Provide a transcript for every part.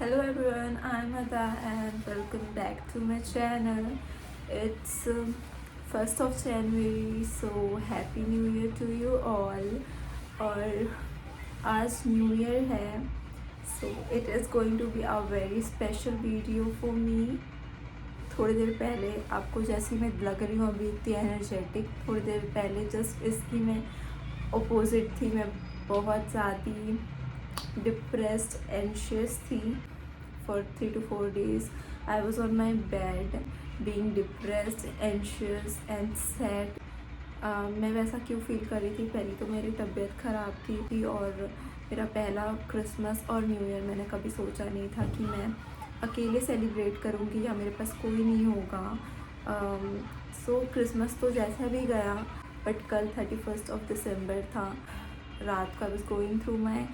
Hello everyone, I'm Ada and welcome back to my channel. It's 1st of January, so happy new year to you all. और आज new year है, so it is going to be a very special video for me. थोड़ी देर पहले आपको जैसी मैं लग रही हूँ अभी इतनी एनर्जेटिक, थोड़ी देर पहले जस्ट इसकी मैं अपोजिट थी। मैं बहुत ज़्यादा डिप्रेस्ड एंशियस थी। for 3 to 4 days I was on my bed being depressed, anxious and sad. मैं वैसा क्यों फील कर रही थी? पहली तो मेरी तबीयत ख़राब थी और मेरा पहला क्रिसमस और न्यू ईयर मैंने कभी सोचा नहीं था कि मैं अकेले सेलिब्रेट करूँगी या मेरे पास कोई नहीं होगा। सो क्रिसमस तो जैसा भी गया, बट कल 31st of December था। रात को I was going through my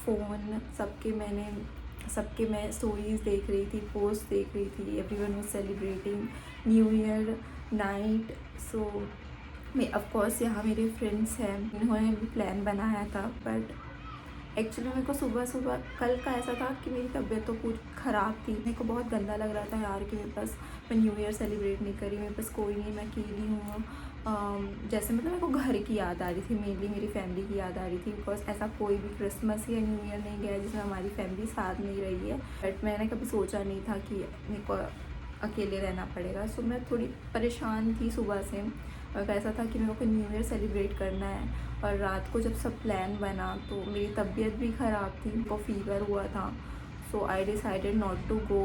phone, सबके मैं स्टोरीज़ देख रही थी, पोस्ट देख रही थी। Everyone was celebrating New Year night. So मैं ऑफकोर्स यहाँ मेरे फ्रेंड्स हैं, इन्होंने भी प्लान बनाया था, बट एक्चुअली मेरे को सुबह कल का ऐसा था कि मेरी तबीयत तो पूरी ख़राब थी। मेरे को बहुत गंदा लग रहा था यार कि मेरे पास, मैं न्यू ईयर सेलिब्रेट नहीं करी, मेरे पास कोई नहीं, मैं अकेली हूँ। जैसे मतलब मेरे को घर की याद आ रही थी, मेनली मेरी फैमिली की याद आ रही थी, बिकॉज ऐसा कोई भी क्रिसमस या न्यू ईयर नहीं गया जिसमें हमारी फैमिली साथ नहीं रही है। बट मैंने कभी सोचा नहीं था कि मेरे को अकेले रहना पड़ेगा। सो मैं थोड़ी परेशान थी सुबह से, और ऐसा था कि मेरे को न्यू ईयर सेलिब्रेट करना है। और रात को जब सब प्लान बना तो मेरी तबीयत भी ख़राब थी, मेरे को फीवर हुआ था। So I decided not to go.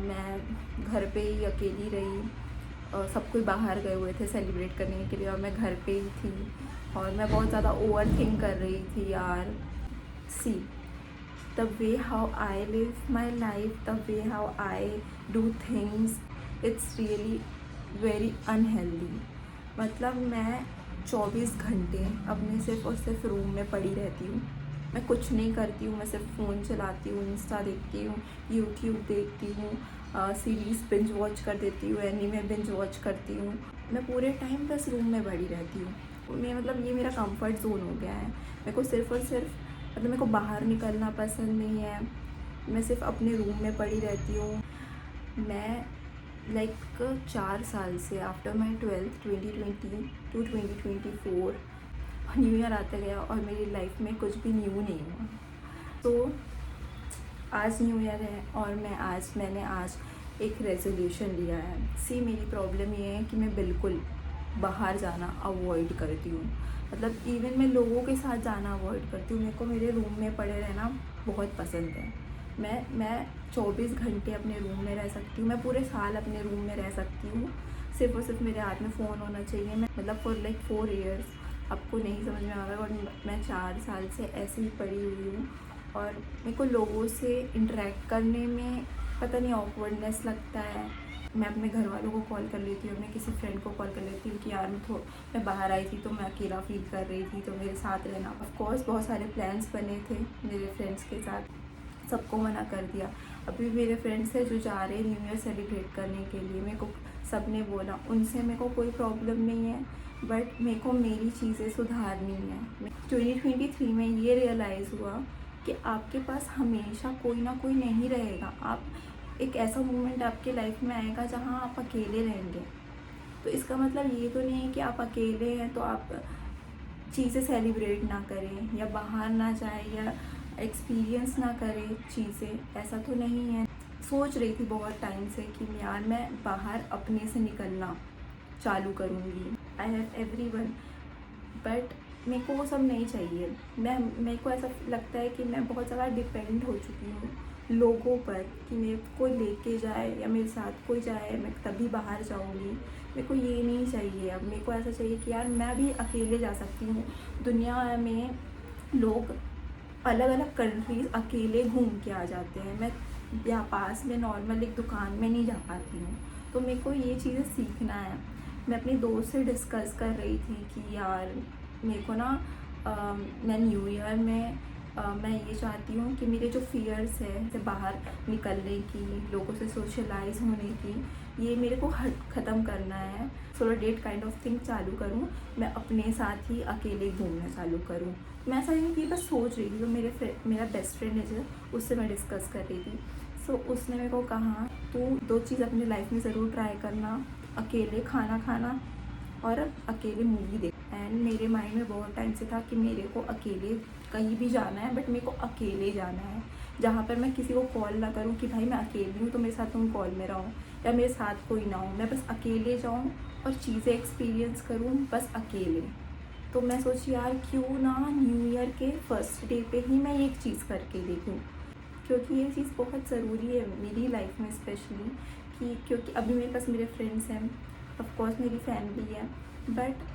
मैं घर पे ही अकेली रही। सब कोई बाहर गए हुए थे सेलिब्रेट करने के लिए और मैं घर पे ही थी, और मैं बहुत ज़्यादा ओवर थिंक कर रही थी यार। See the way how I live my life, the way how I do things, it's really very unhealthy. मतलब मैं 24 घंटे अपने सिर्फ और सिर्फ रूम में पड़ी रहती हूँ। मैं कुछ नहीं करती हूँ, मैं सिर्फ फ़ोन चलाती हूँ, इंस्टा देखती हूँ, यूट्यूब देखती हूँ, सीरीज़ बिंज वॉच कर देती हूँ, एनीमे बिंज वॉच करती हूँ। मैं पूरे टाइम बस रूम में पड़ी रहती हूँ। मैं मतलब ये मेरा कंफर्ट जोन हो गया है। मेरे को सिर्फ और सिर्फ मतलब मेरे को बाहर निकलना पसंद नहीं है। मैं सिर्फ अपने रूम में पड़ी रहती हूँ। मैं 4 साल से after my 12th 2020 to 2024 new year आता गया और मेरी लाइफ में कुछ भी न्यू नहीं हुआ। तो आज न्यू ईयर है और मैंने आज एक रेजोल्यूशन लिया है। सी मेरी प्रॉब्लम ये है कि मैं बिल्कुल बाहर जाना अवॉइड करती हूँ। मतलब इवन मैं लोगों के साथ जाना अवॉइड करती हूँ। मेरे को मेरे रूम में पड़े रहना बहुत पसंद है। मैं 24 घंटे अपने रूम में रह सकती हूँ। मैं पूरे साल अपने रूम में रह सकती हूँ। सिर्फ और सिर्फ मेरे हाथ में फ़ोन होना चाहिए। मैं मतलब फॉर 4 ईयर्स, आपको नहीं समझ में आ रहा, और मैं 4 साल से ऐसे ही पड़ी हुई हूँ। और मेरे को लोगों से इंटरेक्ट करने में पता नहीं ऑकवर्डनेस लगता है। मैं अपने घर वालों को कॉल कर लेती हूँ, मैं किसी फ्रेंड को कॉल कर लेती हूँ कि यार मैं बाहर आई थी तो मैं अकेला फील कर रही थी, तो मेरे साथ रहना। ऑफकोर्स बहुत सारे प्लान्स बने थे मेरे फ्रेंड्स के साथ, सबको मना कर दिया। अभी मेरे फ्रेंड्स हैं जो जा रहे हैं न्यू ईयर सेलिब्रेट करने के लिए, मेरे को सब ने बोला, उनसे मेरे को कोई प्रॉब्लम नहीं है, बट मेरे को मेरी चीज़ें सुधारनी है। 2023 में ये रियलाइज़ हुआ कि आपके पास हमेशा कोई ना कोई नहीं रहेगा। एक ऐसा मोमेंट आपके लाइफ में आएगा जहाँ आप अकेले रहेंगे। तो इसका मतलब ये तो नहीं है कि आप अकेले हैं तो आप चीज़ें सेलिब्रेट ना करें या बाहर ना जाएं या एक्सपीरियंस ना करें चीज़ें, ऐसा तो नहीं है। सोच रही थी बहुत टाइम से कि यार मैं बाहर अपने से निकलना चालू करूँगी। आई हैव एवरीवन, बट मेरे को वो सब नहीं चाहिए। मेरे को ऐसा लगता है कि मैं बहुत ज़्यादा डिपेंड हो चुकी हूँ लोगों पर, कि मेरे कोई लेके जाए या मेरे साथ कोई जाए मैं तभी बाहर जाऊँगी। मेरे को ये नहीं चाहिए। अब मेरे को ऐसा चाहिए कि यार मैं भी अकेले जा सकती हूँ। दुनिया में लोग अलग अलग कंट्रीज़ अकेले घूम के आ जाते हैं, मैं यहाँ पास में नॉर्मल एक दुकान में नहीं जा पाती हूँ। तो मेरे को ये चीज़ें सीखना है। मैं अपनी दोस्त से डिस्कस कर रही थी कि यार मेरे को ना मैं न्यू ईयर में मैं ये चाहती हूँ कि मेरे जो फ़ियर्स है जैसे बाहर निकलने की, लोगों से सोशलाइज होने की, ये मेरे को ख़त्म करना है। Solo date kind of thing चालू करूँ, मैं अपने साथ ही अकेले घूमना चालू करूँ। मैं ऐसा नहीं कि बस सोच रही थी, तो मेरा बेस्ट फ्रेंड है जो, उससे मैं डिस्कस कर रही थी। सो उसने मेरे को कहा तू 2 चीज़ अपनी लाइफ में ज़रूर ट्राई करना, अकेले खाना खाना और अकेले मूवी देख। एंड मेरे माइंड में बहुत टाइम से था कि मेरे को अकेले कहीं भी जाना है, बट मेरे को अकेले जाना है, जहाँ पर मैं किसी को कॉल ना करूँ कि भाई मैं अकेली हूँ तो मेरे साथ तुम कॉल में रहो, या मेरे साथ कोई ना हो, मैं बस अकेले जाऊँ और चीज़ें एक्सपीरियंस करूँ बस अकेले। तो मैं सोची यार क्यों ना न्यू ईयर के फर्स्ट डे पे ही मैं एक चीज़ करके देखूँ, क्योंकि ये चीज़ बहुत ज़रूरी है मेरी लाइफ में स्पेशली। कि क्योंकि अभी मेरे पास मेरे फ्रेंड्स हैं, ऑफ कोर्स मेरी फैमिली है, बट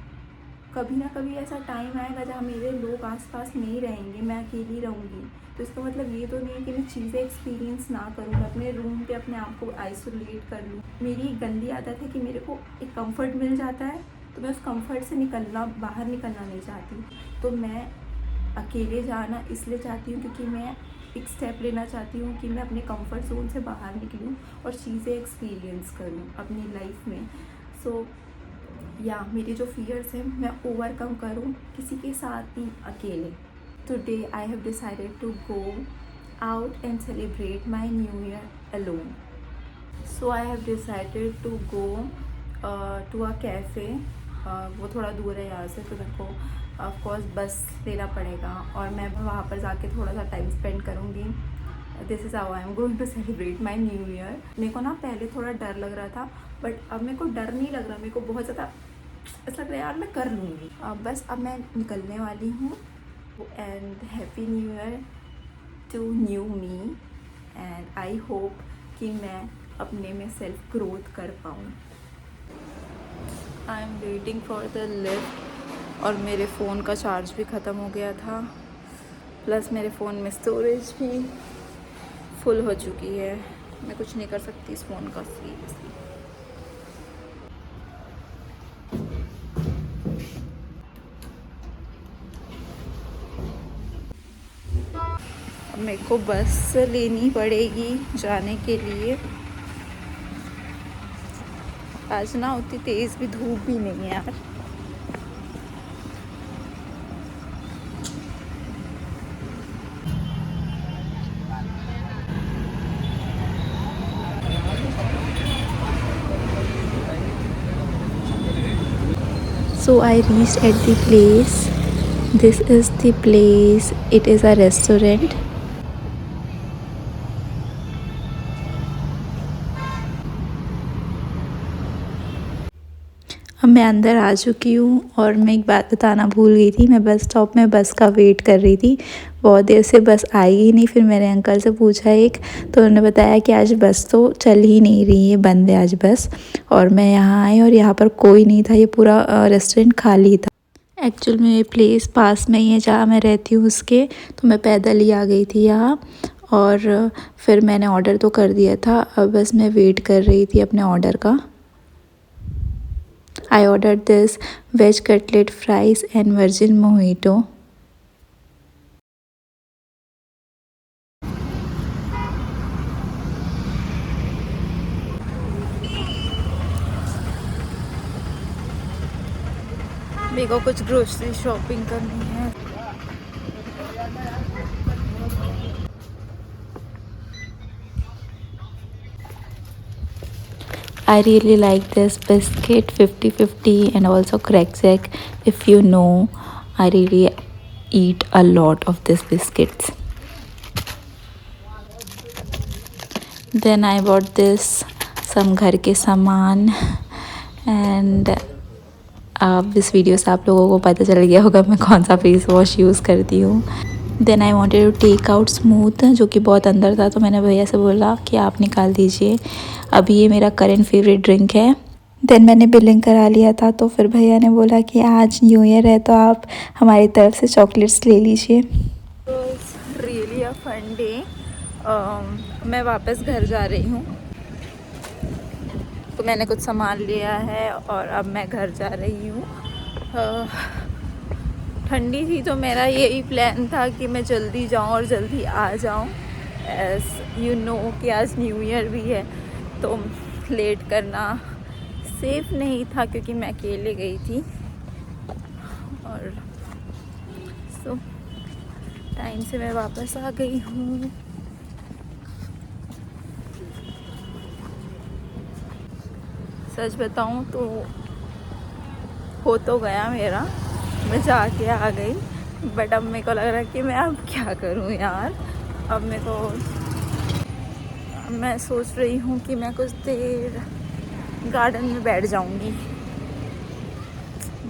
कभी ना कभी ऐसा टाइम आएगा जहाँ मेरे लोग आसपास नहीं रहेंगे, मैं अकेली रहूँगी। तो इसका मतलब ये तो नहीं है कि मैं चीज़ें एक्सपीरियंस ना करूँ, मैं अपने रूम पे अपने आप को आइसोलेट कर लूँ। मेरी एक गंदी आदत है कि मेरे को एक कंफर्ट मिल जाता है तो मैं उस कंफर्ट से बाहर निकलना नहीं चाहती। तो मैं अकेले जाना इसलिए चाहती हूँ क्योंकि मैं एक स्टेप लेना चाहती हूँ कि मैं अपने कंफर्ट जोन से बाहर निकलूँ और चीज़ें एक्सपीरियंस करूँ अपनी लाइफ में। सो या मेरे जो फियर्स हैं मैं ओवरकम करूँ किसी के साथ ही अकेले। Today I have decided to go out and celebrate my new year alone. So I have decided to go to a cafe. वो थोड़ा दूर है यहाँ से, तो मेरे को ऑफकोर्स बस लेना पड़ेगा और मैं वहाँ पर जाके थोड़ा सा टाइम स्पेंड करूँगी। This is how I am going to celebrate my new year. मेरे को ना पहले थोड़ा डर लग रहा था, बट अब मेरे को डर नहीं लग रहा, मेरे को बहुत ज़्यादा ऐसा लग रहा है यार मैं कर लूँगी। बस अब मैं निकलने वाली हूँ। And happy new year to new me, and I hope कि मैं अपने में सेल्फ ग्रोथ कर पाऊँ। I am waiting for the lift और मेरे फ़ोन का चार्ज भी ख़त्म हो गया था, प्लस मेरे फ़ोन में स्टोरेज भी फुल हो चुकी है। मैं कुछ नहीं कर सकती इस फ़ोन का सीरियसली। मेरे को बस लेनी पड़ेगी जाने के लिए। आज ना उतनी तेज़ भी धूप भी नहीं है यार। So I reached at the place. This is the place. It is a restaurant. अब मैं अंदर आ चुकी हूँ और मैं एक बात बताना भूल गई थी। मैं बस स्टॉप में बस का वेट कर रही थी, बहुत देर से बस आई ही नहीं। फिर मैंने अंकल से पूछा तो उन्होंने बताया कि आज बस तो चल ही नहीं रही है, बंद है आज बस। और मैं यहाँ आई और यहाँ पर कोई नहीं था, ये पूरा रेस्टोरेंट खाली था। एक्चुअल में ये प्लेस पास में ही है जहाँ मैं रहती हूँ उसके, तो मैं पैदल ही आ गई थी यहाँ। और फिर मैंने ऑर्डर तो कर दिया था, अब बस मैं वेट कर रही थी अपने ऑर्डर का। I ordered this veg cutlet fries and virgin mojito. मेरे को कुछ ग्रोसरी शॉपिंग करनी है। I really like this biscuit 50-50 and also crack jack. If you know, I really eat a lot of these biscuits. Then I bought this some घर के सामान and अब इस वीडियो से आप लोगों को पता चल गया होगा मैं कौन सा फेस वॉश यूज़ करती हूँ। Then I wanted to take out smooth, जो कि बहुत अंदर था, तो मैंने भैया से बोला कि आप निकाल दीजिए। अभी ये मेरा करेंट फेवरेट ड्रिंक है। देन मैंने बिलिंग करा लिया था, तो फिर भैया ने बोला कि आज न्यू ईयर है तो आप हमारी तरफ से चॉकलेट्स ले लीजिए। Really a fun day. मैं वापस घर जा रही हूँ, तो मैंने कुछ सामान लिया है और अब मैं घर जा रही हूँ। ठंडी थी तो मेरा यही प्लान था कि मैं जल्दी जाऊं और जल्दी आ जाऊं। एज यू नो कि आज न्यू ईयर भी है तो लेट करना सेफ नहीं था क्योंकि मैं अकेले गई थी। और सो टाइम से मैं वापस आ गई हूँ। सच बताऊँ तो हो तो गया मेरा, मैं जाके आ गई, बट अब मेरे को लग रहा है कि मैं अब क्या करूँ यार। अब मैं सोच रही हूँ कि मैं कुछ देर गार्डन में बैठ जाऊँगी,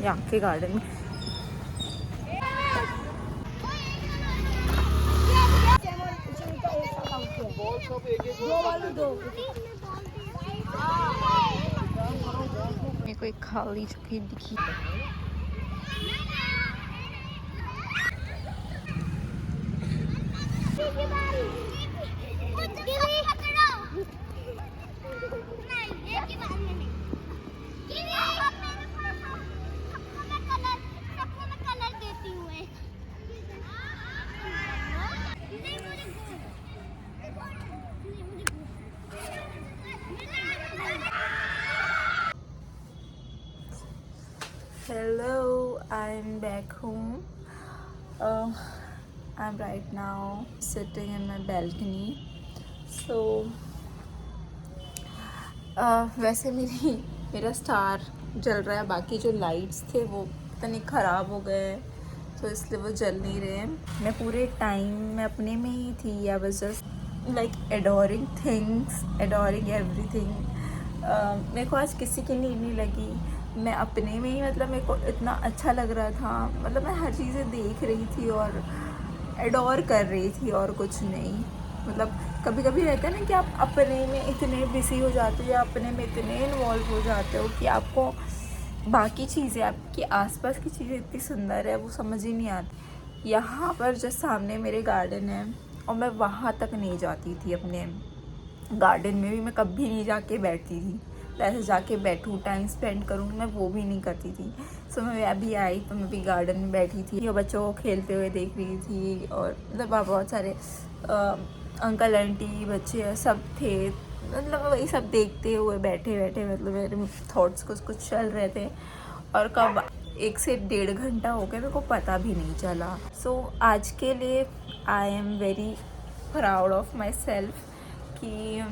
यहाँ के गार्डन में। मेरे को एक खाली जगह दिखी। Hello, I'm back home. I'm right now sitting in my balcony. So वैसे मेरा स्टार जल रहा है, बाकी जो लाइट्स थे वो पता नहीं ख़राब हो गए तो इसलिए वो जल नहीं रहे हैं। मैं पूरे टाइम में अपने में ही थी, I was just like adoring things, adoring everything. मेरे को आज किसी की नींद नहीं लगी, मैं अपने में ही, मतलब मेरे को इतना अच्छा लग रहा था, मतलब मैं हर चीज़ें देख रही थी और एडोर कर रही थी और कुछ नहीं। मतलब कभी कभी रहता है ना कि आप अपने में इतने बिजी हो जाते हो या अपने में इतने इन्वॉल्व हो जाते हो कि आपको बाकी चीज़ें, आपके आसपास की चीज़ें इतनी सुंदर है वो समझ ही नहीं आती। यहाँ पर जस्ट सामने मेरे गार्डन है और मैं वहाँ तक नहीं जाती थी। अपने गार्डन में भी मैं कभी नहीं जाके बैठती थी, ऐसे जाके बैठूँ टाइम स्पेंड करूँ, मैं वो भी नहीं करती थी। सो मैं अभी आई तो मैं भी गार्डन में बैठी थी और बच्चों को खेलते हुए देख रही थी। और मतलब वहाँ बहुत सारे अंकल आंटी बच्चे सब थे, मतलब वही सब देखते हुए बैठे बैठे, मतलब मेरे थॉट्स कुछ चल रहे थे। और कब 1 से 1.5 घंटा हो गया मेरे को पता भी नहीं चला। सो आज के लिए I am very proud of my self कि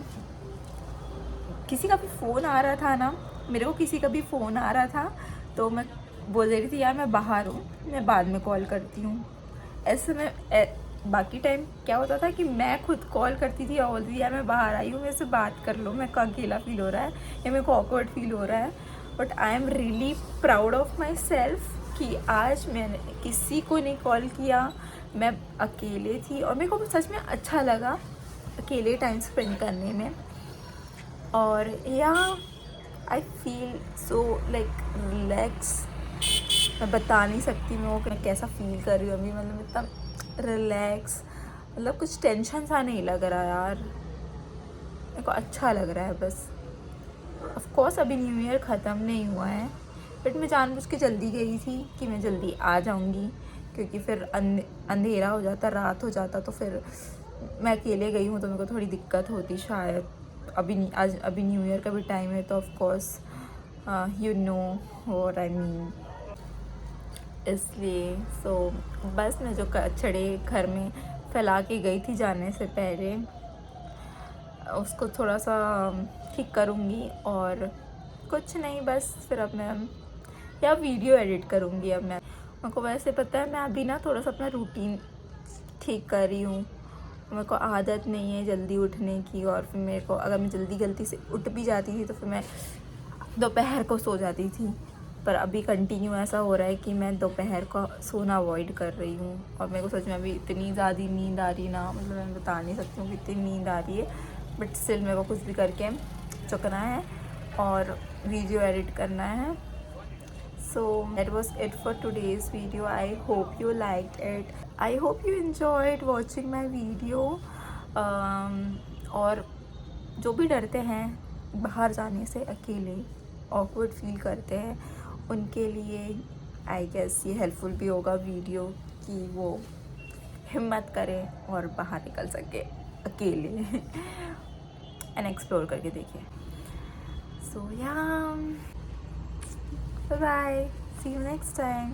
किसी का भी फ़ोन आ रहा था ना, मेरे को किसी का भी फ़ोन आ रहा था तो मैं बोल रही थी यार मैं बाहर हूँ, मैं बाद में कॉल करती हूँ। ऐसे में बाकी टाइम क्या होता था कि मैं खुद कॉल करती थी और बोलती थी यार मैं बाहर आई हूँ, मेरे से बात कर लो, मेरे को अकेला फील हो रहा है या मेरे को ऑकवर्ड फील हो रहा है। But I am really proud of my self कि आज मैंने किसी को नहीं कॉल किया, मैं अकेले थी और मेरे को सच में अच्छा लगा अकेले टाइम स्पेंड करने में। और या I feel so like relax, मैं बता नहीं सकती मैं कैसा फील कर रही हूँ अभी, मतलब इतना रिलैक्स, मतलब कुछ टेंशन सा नहीं लग रहा यार, मेरे को अच्छा लग रहा है बस। ऑफ कोर्स अभी न्यू ईयर ख़त्म नहीं हुआ है, बट मैं जानबूझ के जल्दी गई थी कि मैं जल्दी आ जाऊँगी क्योंकि फिर अंधेरा हो जाता, रात हो जाता, तो फिर मैं अकेले गई हूँ तो मेरे को थोड़ी दिक्कत होती शायद। अभी न्यू ईयर का भी टाइम है तो of course you know what I mean, इसलिए सो बस मैं जो कचड़े घर में फैला के गई थी जाने से पहले उसको थोड़ा सा ठीक करूँगी और कुछ नहीं, बस फिर अब मैं या वीडियो एडिट करूँगी। अब मैं मेरे को वैसे पता है मैं अभी ना थोड़ा सा अपना रूटीन ठीक कर रही हूँ, मेरे को आदत नहीं है जल्दी उठने की, और फिर मेरे को अगर मैं जल्दी गलती से उठ भी जाती थी तो फिर मैं दोपहर को सो जाती थी। पर अभी कंटिन्यू ऐसा हो रहा है कि मैं दोपहर को सोना अवॉइड कर रही हूँ और मेरे को सच में अभी इतनी ज़्यादा नींद आ रही ना, मतलब मैं बता नहीं सकती हूँ कितनी नींद आ रही है, बट स्टिल मेरे को कुछ भी करके चुकना है और वीडियो एडिट करना है। So that was it for today's video. I hope you liked it. I hope you enjoyed watching my video. और जो भी डरते हैं बाहर जाने से, अकेले ऑकवर्ड फील करते हैं, उनके लिए आई गेस ये हेल्पफुल भी होगा वीडियो कि वो हिम्मत करे और बाहर निकल सके अकेले एंड एक्सप्लोर करके देखे. So yeah bye, see you next time.